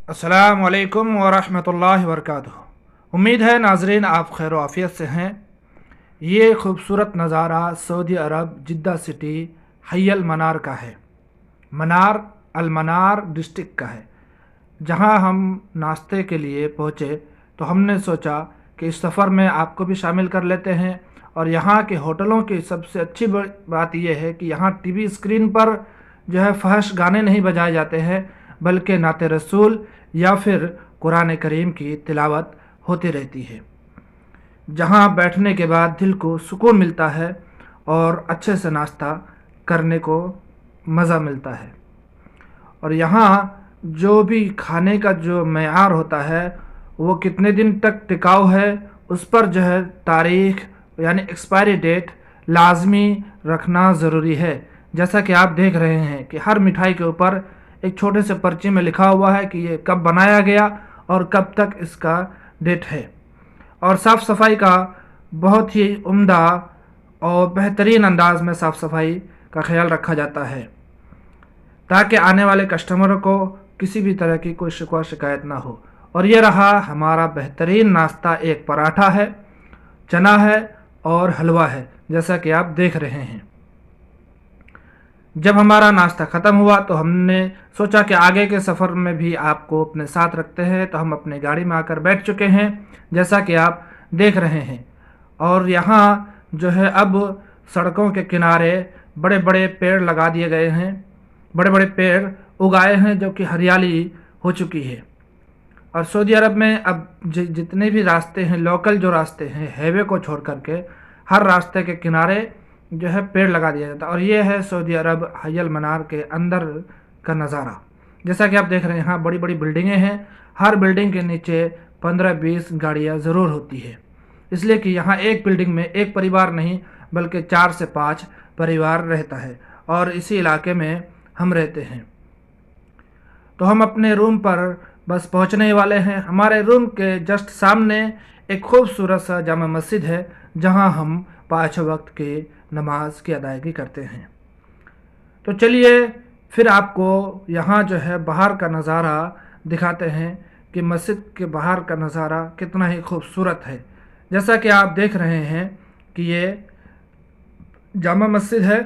अस्सलाम वालेकुम वरहमतुल्लाहि वबरकातुहू। उम्मीद है नाजरीन आप खैर आफियत से हैं। ये खूबसूरत नज़ारा सऊदी अरब जिद्दा सिटी हय अल मनार का है। मनार अल मनार डिस्ट्रिक्ट का है। जहां हम नाश्ते के लिए पहुंचे तो हमने सोचा कि इस सफ़र में आपको भी शामिल कर लेते हैं। और यहाँ के होटलों की सबसे अच्छी बात यह है कि यहाँ टीवी स्क्रीन पर जो है फहश गाने नहीं बजाए जाते हैं, बल्कि नाते रसूल या फिर कुरान करीम की तिलावत होती रहती है, जहाँ बैठने के बाद दिल को सुकून मिलता है और अच्छे से नाश्ता करने को मज़ा मिलता है। और यहाँ जो भी खाने का जो मेयार होता है वो कितने दिन तक टिकाऊ है, उस पर जो है तारीख़ यानी एक्सपायरी डेट लाजमी रखना ज़रूरी है। जैसा कि आप देख रहे हैं कि हर मिठाई के ऊपर एक छोटे से पर्ची में लिखा हुआ है कि ये कब बनाया गया और कब तक इसका डेट है। और साफ़ सफाई का बहुत ही उम्दा और बेहतरीन अंदाज में साफ़ सफाई का ख्याल रखा जाता है, ताकि आने वाले कस्टमरों को किसी भी तरह की कोई शिकवा शिकायत ना हो। और ये रहा हमारा बेहतरीन नाश्ता, एक पराठा है, चना है और हलवा है, जैसा कि आप देख रहे हैं। जब हमारा नाश्ता ख़त्म हुआ तो हमने सोचा कि आगे के सफ़र में भी आपको अपने साथ रखते हैं, तो हम अपनी गाड़ी में आकर बैठ चुके हैं, जैसा कि आप देख रहे हैं। और यहाँ जो है अब सड़कों के किनारे बड़े बड़े पेड़ लगा दिए गए हैं, बड़े बड़े पेड़ उगाए हैं, जो कि हरियाली हो चुकी है। और सऊदी अरब में अब जितने भी रास्ते हैं, लोकल जो रास्ते हैं, हाईवे को छोड़ करके हर रास्ते के किनारे जो है पेड़ लगा दिया जाता है। और ये है सऊदी अरब हय अल मनार के अंदर का नज़ारा। जैसा कि आप देख रहे हैं, यहाँ बड़ी बड़ी बिल्डिंगें हैं, हर बिल्डिंग के नीचे 15-20 गाड़ियाँ ज़रूर होती है, इसलिए कि यहाँ एक बिल्डिंग में एक परिवार नहीं बल्कि 4 से 5 परिवार रहता है। और इसी इलाके में हम रहते हैं। तो हम अपने रूम पर बस पहुँचने ही वाले हैं। हमारे रूम के जस्ट सामने एक खूबसूरत सा जामा मस्जिद है, जहाँ हम 5 वक्त की नमाज की अदायगी करते हैं। तो चलिए फिर आपको यहाँ जो है बाहर का नज़ारा दिखाते हैं कि मस्जिद के बाहर का नज़ारा कितना ही खूबसूरत है। जैसा कि आप देख रहे हैं कि ये जामा मस्जिद है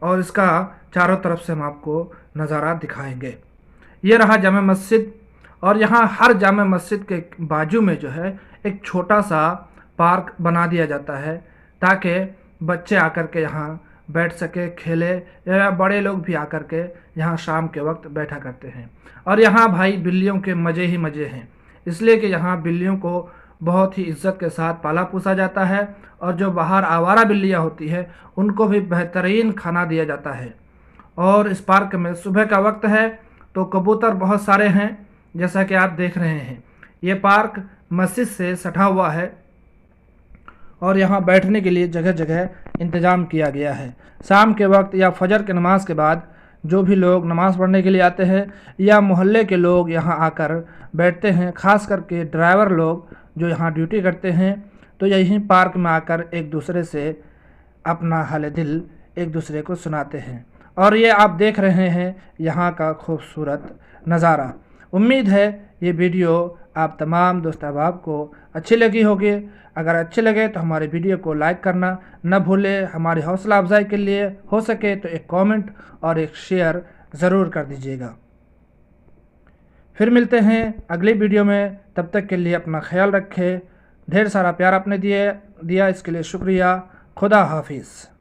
और इसका चारों तरफ से हम आपको नज़ारा दिखाएंगे। ये रहा जामा मस्जिद। और यहाँ हर जामा मस्जिद के बाजू में जो है एक छोटा सा पार्क बना दिया जाता है, ताकि बच्चे आकर के यहाँ बैठ सके, खेले, या बड़े लोग भी आकर के यहाँ शाम के वक्त बैठा करते हैं। और यहाँ भाई बिल्लियों के मज़े ही मज़े हैं, इसलिए कि यहाँ बिल्लियों को बहुत ही इज्जत के साथ पाला पोसा जाता है। और जो बाहर आवारा बिल्लियाँ होती है उनको भी बेहतरीन खाना दिया जाता है। और इस पार्क में सुबह का वक्त है तो कबूतर बहुत सारे हैं, जैसा कि आप देख रहे हैं। ये पार्क मस्जिद से सटा हुआ है और यहाँ बैठने के लिए जगह जगह इंतज़ाम किया गया है। शाम के वक्त या फजर के नमाज के बाद जो भी लोग नमाज़ पढ़ने के लिए आते हैं या मोहल्ले के लोग यहाँ आकर बैठते हैं, ख़ास करके ड्राइवर लोग जो यहाँ ड्यूटी करते हैं, तो यहीं पार्क में आकर एक दूसरे से अपना हाल दिल एक दूसरे को सुनाते हैं। और ये आप देख रहे हैं यहाँ का खूबसूरत नज़ारा। उम्मीद है ये वीडियो आप तमाम दोस्त अहबाब को अच्छी लगी होगी। अगर अच्छे लगे तो हमारे वीडियो को लाइक करना न भूलें। हमारी हौसला अफजाई के लिए हो सके तो एक कमेंट और एक शेयर ज़रूर कर दीजिएगा। फिर मिलते हैं अगली वीडियो में, तब तक के लिए अपना ख्याल रखें। ढेर सारा प्यार आपने दिया, इसके लिए शुक्रिया। खुदा हाफिज़।